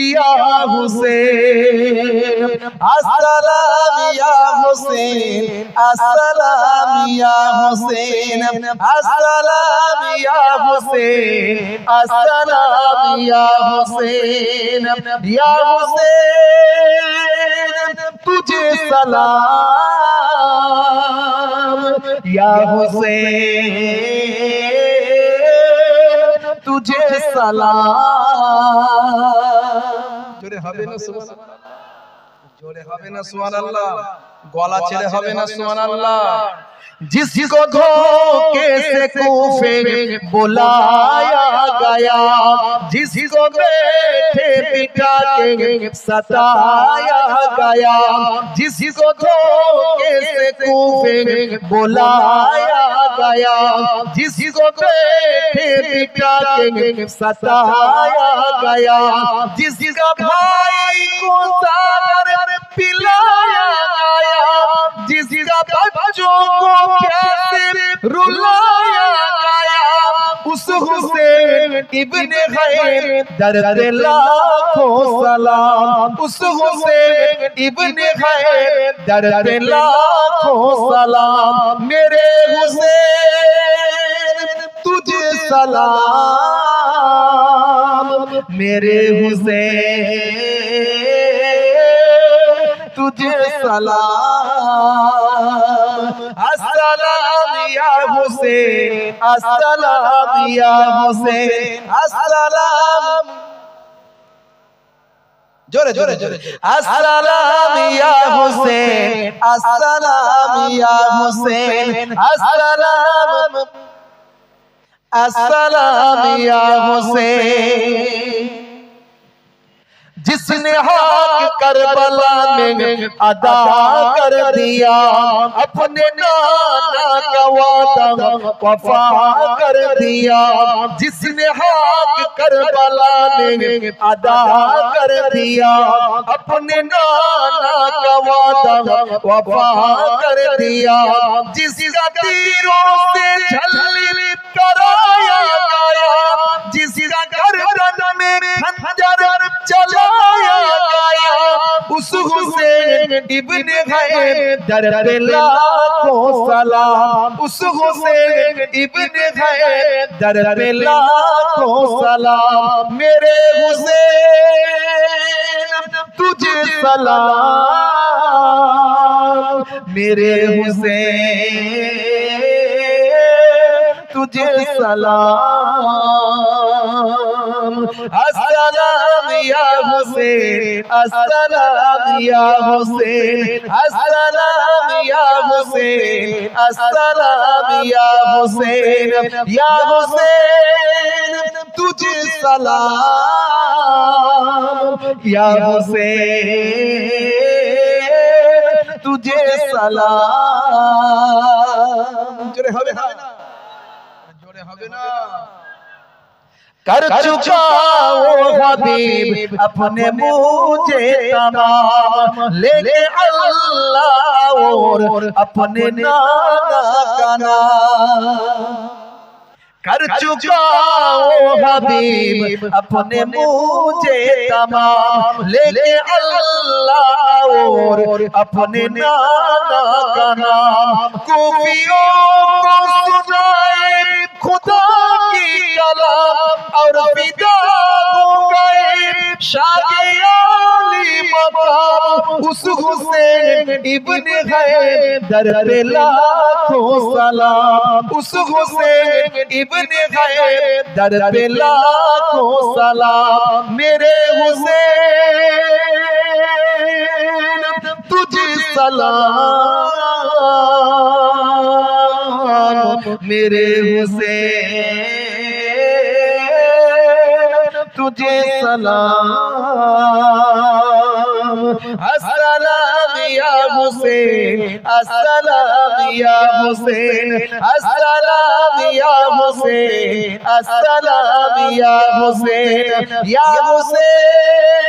ইয়া হুসেন, আসসালাম ইয়া হুসেন, আসসালাম ইয়া হুসেন, আসসালাম ইয়া হুসেন, আসসালাম ইয়া হুসেন, ইয়া হুসেন তুঝে সালাম, ইয়া হুসেন তুঝে সালাম। জোরে হবে না সুবহানাল্লাহ? জোরে হবে না সুবহানাল্লাহ? গলা ছেড়ে হবে না সুবহানাল্লাহ? जिसको धोखे से कूफे बुलाया गया, जिसको बैठे बिठा के सताया गया, जिसको धोखे से कूफे बुलाया गया, जिसको बैठे बिठा के सताया गया, जिसका भाई को सागर पिलाया गया, जिसका बच्चों को प्यासे रुलाया गया, उस हुसैन इब्ने खैर दर्द लाखों सलाम, उस हुसैन इब्ने खैर दर्द लाखों सलाम। मेरे हुसैन तुझे सलाम, मेरे हुसैन तुझे सलाम। अस्सलाम या हुसैन, अस्सलाम या हुसैन, अस्सलाम। जोरे जोरे जोरे। अस्सलाम या हुसैन, अस्सलाम या हुसैन, अस्सलाम, अस्सलाम या हुसैन। जिसने हक करबला में अदा कर दिया, अपने नाना का वादा वफा कर दिया। जिसने हक करबला में अदा कर दिया, अपने नाना का वादा वफा कर दिया। जिसका तीरों से झल्ली कराया गया, जिसका गर्दन में खंजर चलाया गया, उस हुसैन इब्ने हैदर पे लाखों सलाम। उस हुसैन इब्ने हैदर पे लाखों सलाम। मेरे हुसैन तुझे सलाम, मेरे हुसैन तुझे सलाम। अस्सलाम या हुसैन, अस्सलाम या हुसैन, अस्सलाम या हुसैन, अस्सलाम या हुसैन। या हुसैन तुझे सलाम, या हुसैन तुझे सलाम। जोरे হবে না, जोरे হবে না। कर चुका वो हबीब अपने मुझे तमाम, लेके अल्लाह और अपने नाना का नाम। कर चुका वो हबीब अपने मुझे तमाम, लेके अल्लाह और अपने नाना का नाम। कूफियों को सुनाए खुदा की कलाम, और फिदा हो गए शागे आली मकाम। उस हुसैन इब्ने हैदर पे लाखों सलाम, उस हुसैन इब्ने हैदर पे लाखों सलाम। मेरे हुसैन तुझे सलाम, मेरे हुसैन तुझे सलाम। अस्सलाम या हुसैन, अस्सलाम या हुसैन, अस्सलाम या हुसैन, अस्सलाम या हुसैन। या हुसैन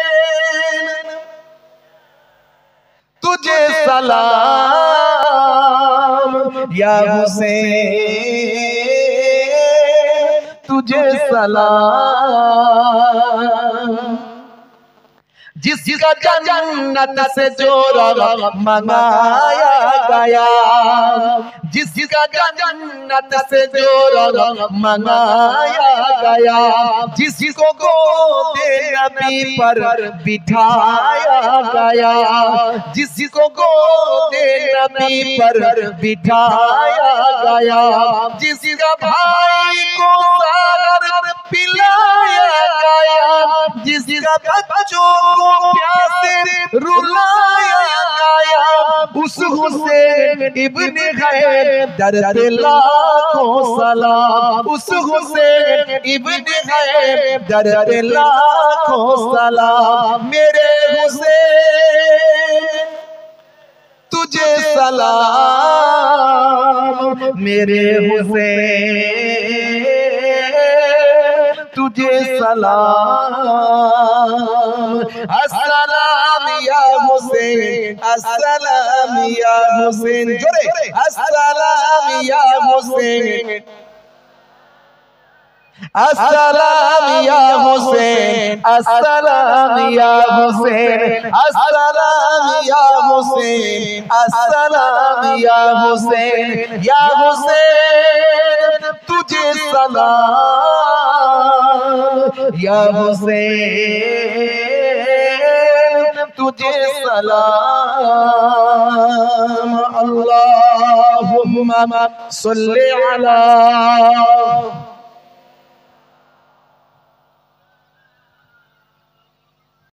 तुझे सलाम, या हुसैन तुझे सलाम। जिसका जन्नत से जोरा मंगाया गया, जिसका जन्नत से जोरा मंगाया गया, जिसको गोदे नबी पर बिठाया गया, जिसको गोदे नबी पर बिठाया गया, जिसका भाई को सागर पिलाया गया, जिसका बच्चों को प्यासे रुलाया गया, उस हुसैन इब्ने हैदर पे लाखों सलाम। उस हुसैन इब्ने हैदर पे लाखों सलाम। मेरे हुसैन तुझे सलाम, मेरे हुसैन तुझे सलाम। अस्सलाम या हुसैन, अस्सलाम या हुसैन। जोरे अस्सलाम या हुसैन, अस्सलाम या हुसैन, अस्सलाम या हुसैन, अस्सलाम या हुसैन, अस्सलाम या हुसैन। या हुसैन तुझे सलाम, या हुसैन तुझे सलाम। अल्लाहुम्मा सल्ली अला